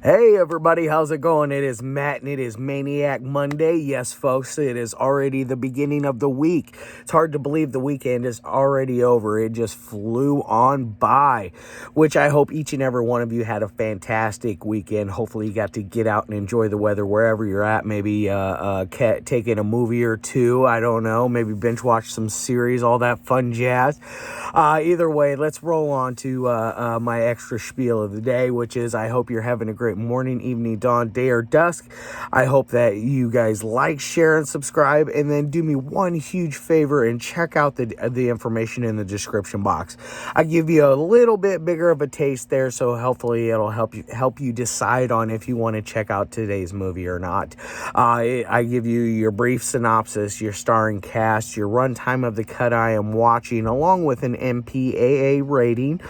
Hey everybody, how's it going? It is Matt and it is Maniac Monday. Yes, folks, it is already the beginning of the week. It's hard to believe the weekend is already over. It just flew on by, which I hope each and every one of you had a fantastic weekend. Hopefully you got to get out and enjoy the weather wherever you're at. Maybe take in a movie or two. I don't know. Maybe binge watch some series, all that fun jazz. Either way, let's roll on to my extra spiel of the day, which is I hope you're having a great morning, evening, dawn, day, or dusk. I hope that you guys like, share, and subscribe, and then do me one huge favor and check out the information in the description box. I give you a little bit bigger of a taste there, so hopefully it'll help you decide on if you want to check out today's movie or not. I give you your brief synopsis, your starring cast, your runtime of the cut I am watching, along with an MPAA rating,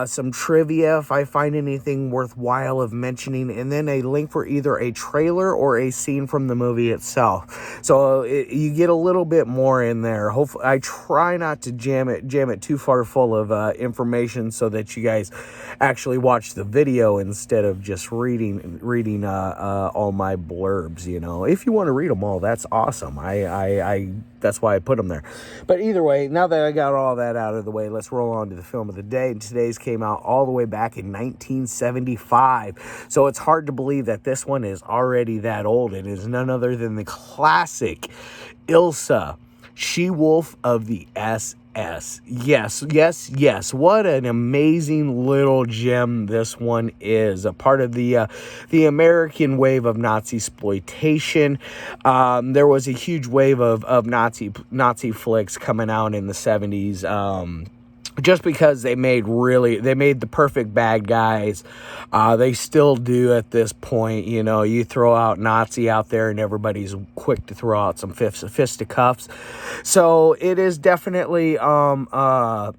some trivia if I find anything worthwhile of mentioning, and then a link for either a trailer or a scene from the movie itself. So you get a little bit more in there. Hopefully, I try not to jam it too far full of information so that you guys actually watch the video instead of just reading all my blurbs. You know, if you want to read them all, that's awesome. I that's why I put them there. But either way, now that I got all that out of the way, let's roll on to the film of the day. And today's came out all the way back in 1975. So it's hard to believe that this one is already that old. It is none other than the classic Ilsa Sue Wolf of the SS. Yes. What an amazing little gem this one is. A part of the American wave of Nazi exploitation. There was a huge wave of Nazi flicks coming out in the 70s. Just because they made the perfect bad guys. They still do at this point. You know, you throw out Nazi out there and everybody's quick to throw out some fisticuffs. So it is definitely a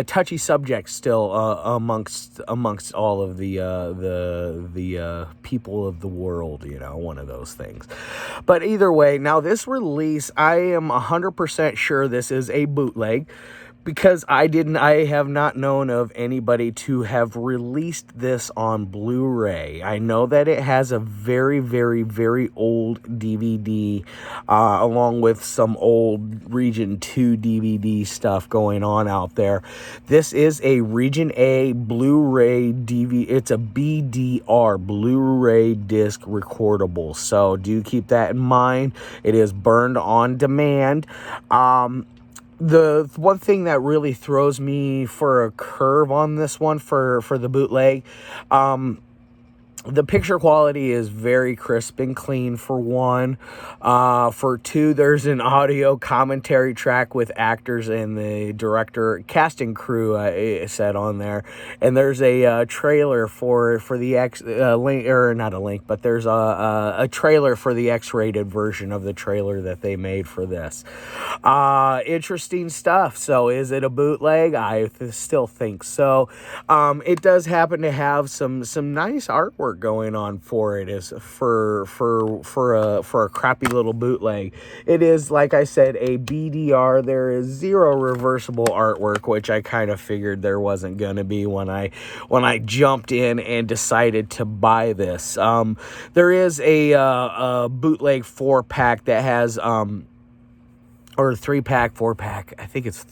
touchy subject still amongst all of the people of the world, you know, one of those things. But either way, now this release, I am 100% sure this is a bootleg, because I have not known of anybody to have released this on Blu-ray. I know that it has a very, very, very old DVD, along with some old Region 2 DVD stuff going on out there. This is a Region A Blu-ray DVD. It's a BDR, Blu-ray disc recordable. So do keep that in mind. It is burned on demand. The one thing that really throws me for a curve on this one for the bootleg, the picture quality is very crisp and clean, for one. For two, there's an audio commentary track with actors and the director, casting crew, said on there. And there's a trailer for the link, or not a link, but there's a trailer for the X-rated version of the trailer that they made for this. Interesting stuff. So is it a bootleg? I still think so. It does happen to have some nice artwork going on for it, is for a crappy little bootleg. It is, like I said, a BDR. There is zero reversible artwork, which I kind of figured there wasn't going to be when I jumped in and decided to buy this. There is a bootleg 4-pack that has or 3-pack, 4-pack. I think it's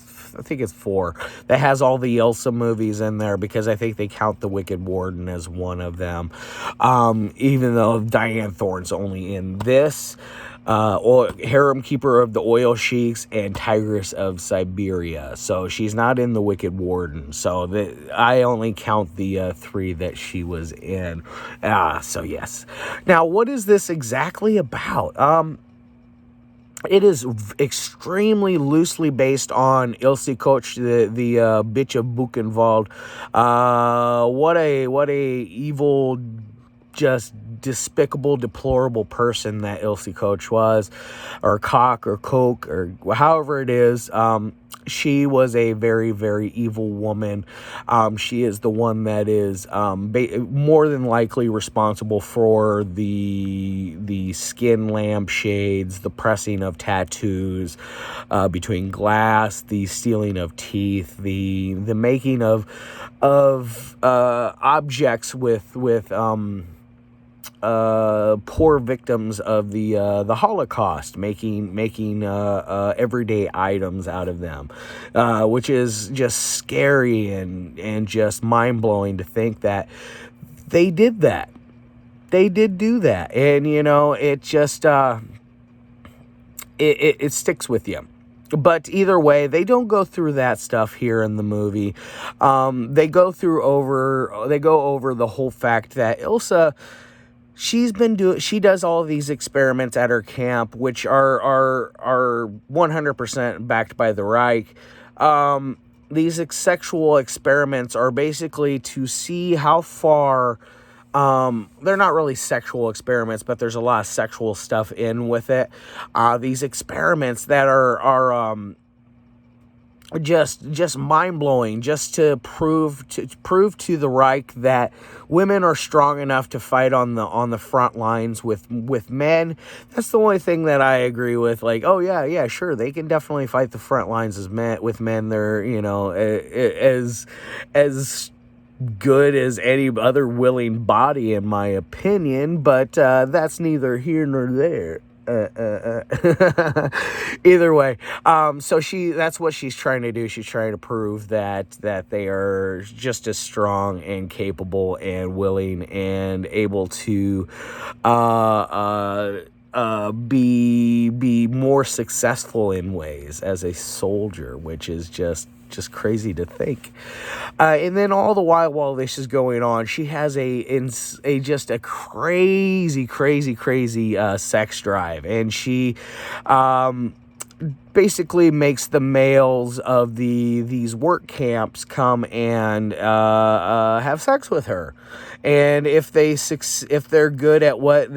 4 that has all the Ilsa movies in there, because I think they count The Wicked Warden as one of them. Even though Dianne Thorne's only in this, Harem Keeper of the Oil Sheiks, and Tigress of Siberia. So she's not in The Wicked Warden. So I only count the 3 that she was in. So yes. Now, what is this exactly about? It is extremely loosely based on Ilse Coach, the bitch of Buchenwald. What a evil, just despicable, deplorable person that Ilse Coach was, or Cock, or Coke, or however it is. She was a very, very evil woman. She is the one that is more than likely responsible for the skin lampshades, the pressing of tattoos between glass, the stealing of teeth, the making of objects with poor victims of the Holocaust, making everyday items out of them, which is just scary and just mind-blowing to think that they did that. They did do that, and it just it sticks with you. But either way, they don't go through that stuff here in the movie. They go over the whole fact that Ilsa, she does all of these experiments at her camp, which are 100% backed by the Reich. These sexual experiments are basically to see how far. They're not really sexual experiments, but there's a lot of sexual stuff in with it. These experiments that are just mind-blowing, just to prove to the Reich that women are strong enough to fight on the front lines with men. That's the only thing that I agree with. Like, oh yeah, sure, they can definitely fight the front lines with men. They're as good as any other willing body, in my opinion, but that's neither here nor there. Either way, so that's what she's trying to do. She's trying to prove that they are just as strong and capable and willing and able to be more successful in ways as a soldier, which is just crazy to think. And then all the while this is going on, she has just a crazy sex drive, and she basically makes the males of these work camps come and have sex with her. And if they're good at what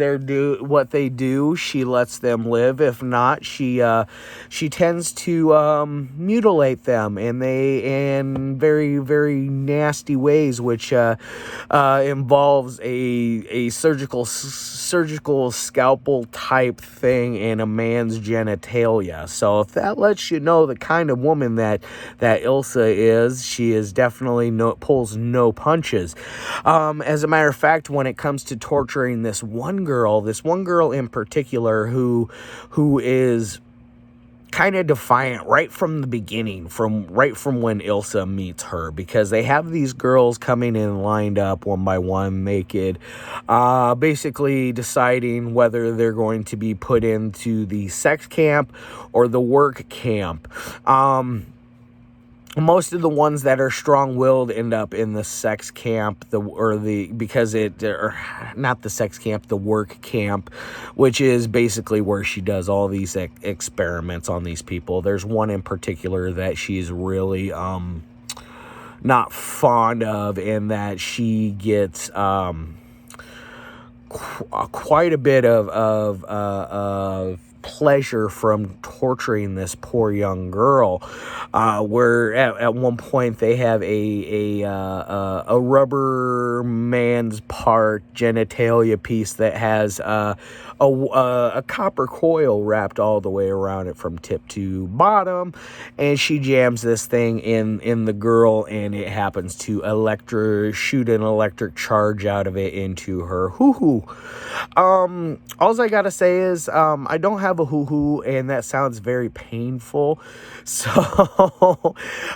they do, she lets them live. If not, she tends to mutilate them in very, very nasty ways, which involves a surgical scalpel type thing in a man's genitalia. So if that lets you know the kind of woman that Ilsa is, she is definitely pulls no punches. As a matter of fact, when it comes to torturing this one girl in particular, who is kind of defiant right from the beginning, from when Ilsa meets her, because they have these girls coming in lined up one by one, naked, basically deciding whether they're going to be put into the sex camp or the work camp. Most of the ones that are strong-willed end up in the sex camp, the work camp, which is basically where she does all these experiments on these people. There's one in particular that she's really not fond of, in that she gets quite a bit of pleasure from torturing this poor young girl, where at one point they have a rubber man's part genitalia piece that has a copper coil wrapped all the way around it from tip to bottom, and she jams this thing in the girl, and it happens to shoot an electric charge out of it into her hoo-hoo. All I gotta say is I don't have a hoo-hoo, and that sounds very painful, so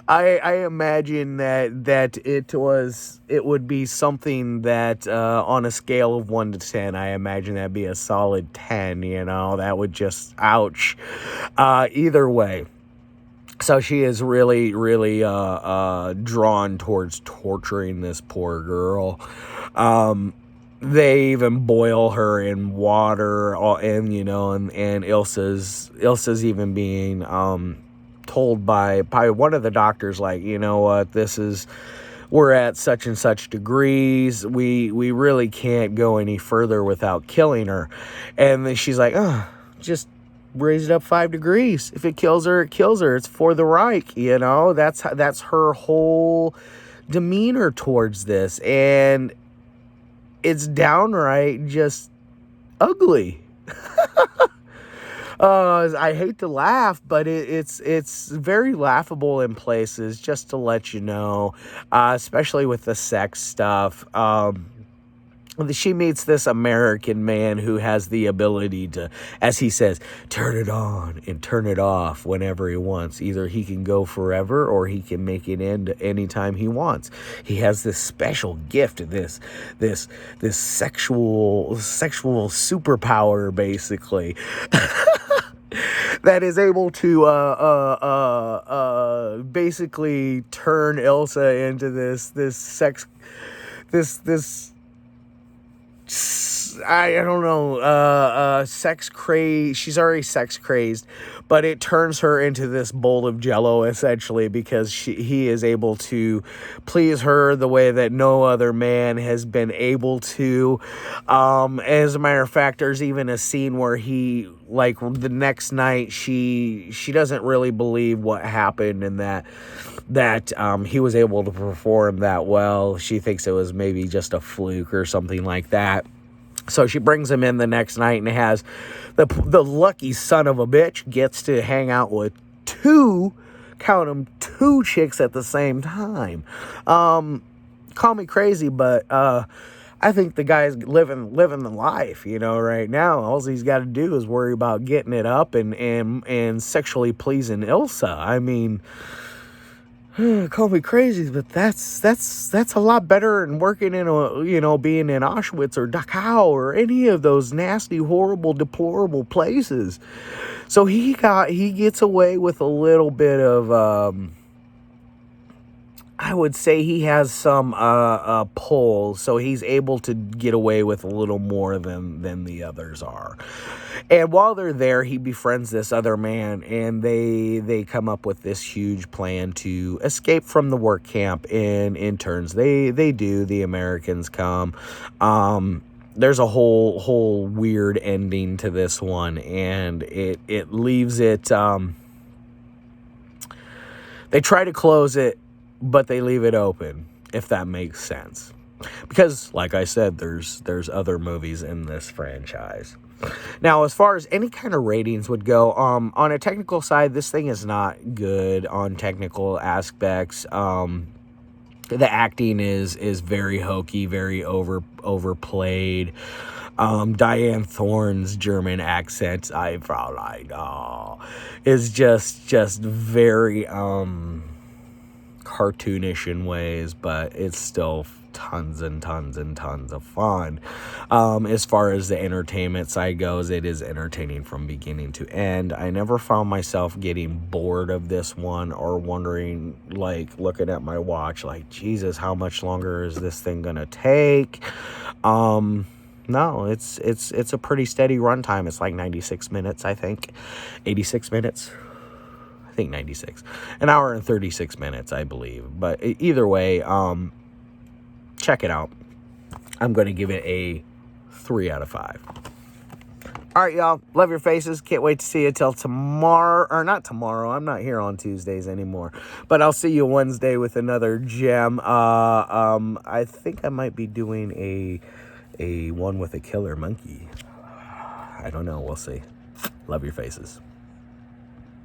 I imagine that it would be something that on a scale of 1 to 10, I imagine that'd be a solid 10. That would just ouch. Either way, so she is really drawn towards torturing this poor girl. They even boil her in water, and Ilsa's even being told by one of the doctors, like, you know what, this is we're at such and such degrees. We really can't go any further without killing her. And then she's like, oh, just raise it up 5 degrees. If it kills her, it kills her. It's for the Reich, you know. That's her whole demeanor towards this. And it's downright just ugly. I hate to laugh, but it's very laughable in places, just to let you know, especially with the sex stuff. She meets this American man who has the ability to, as he says, turn it on and turn it off whenever he wants. Either he can go forever or he can make it end anytime he wants. He has this special gift, this sexual superpower, basically. That is able to basically turn Ilsa into this I don't know, sex crazed. She's already sex crazed, but it turns her into this bowl of jello, essentially, because he is able to please her the way that no other man has been able to. As a matter of fact, there's even a scene where he, like, the next night, she doesn't really believe what happened, and that he was able to perform that well. She thinks it was maybe just a fluke or something like that. So she brings him in the next night and has the lucky son of a bitch gets to hang out with 2 chicks at the same time. Call me crazy, but I think the guy's living the life, you know, right now. All he's got to do is worry about getting it up and sexually pleasing Ilsa. I mean, call me crazy, but that's a lot better than working in being in Auschwitz or Dachau or any of those nasty, horrible, deplorable places. So he gets away with a little bit of, I would say he has some pull, so he's able to get away with a little more than the others are. And while they're there, he befriends this other man, and they come up with this huge plan to escape from the work camp in turns. They do. The Americans come. There's a whole weird ending to this one, and it leaves it. They try to close it, but they leave it open, if that makes sense. Because, like I said, there's other movies in this franchise. Now, as far as any kind of ratings would go, on a technical side, this thing is not good on technical aspects. The acting is very hokey, very overplayed. Dianne Thorne's German accent, I felt like, is just very cartoonish in ways, but it's still tons and tons and tons of fun. As far as the entertainment side goes, it is entertaining from beginning to end. I never found myself getting bored of this one or wondering, like, looking at my watch, like, Jesus, how much longer is this thing gonna take? No, it's a pretty steady runtime. It's like 96 minutes, I think. 86 minutes. I think 96. An hour and 36 minutes, I believe. But either way, check it out. I'm going to give it a 3 out of 5. All right, y'all. Love your faces. Can't wait to see you till tomorrow. Or not tomorrow. I'm not here on Tuesdays anymore. But I'll see you Wednesday with another gem. I think I might be doing a one with a killer monkey. I don't know. We'll see. Love your faces.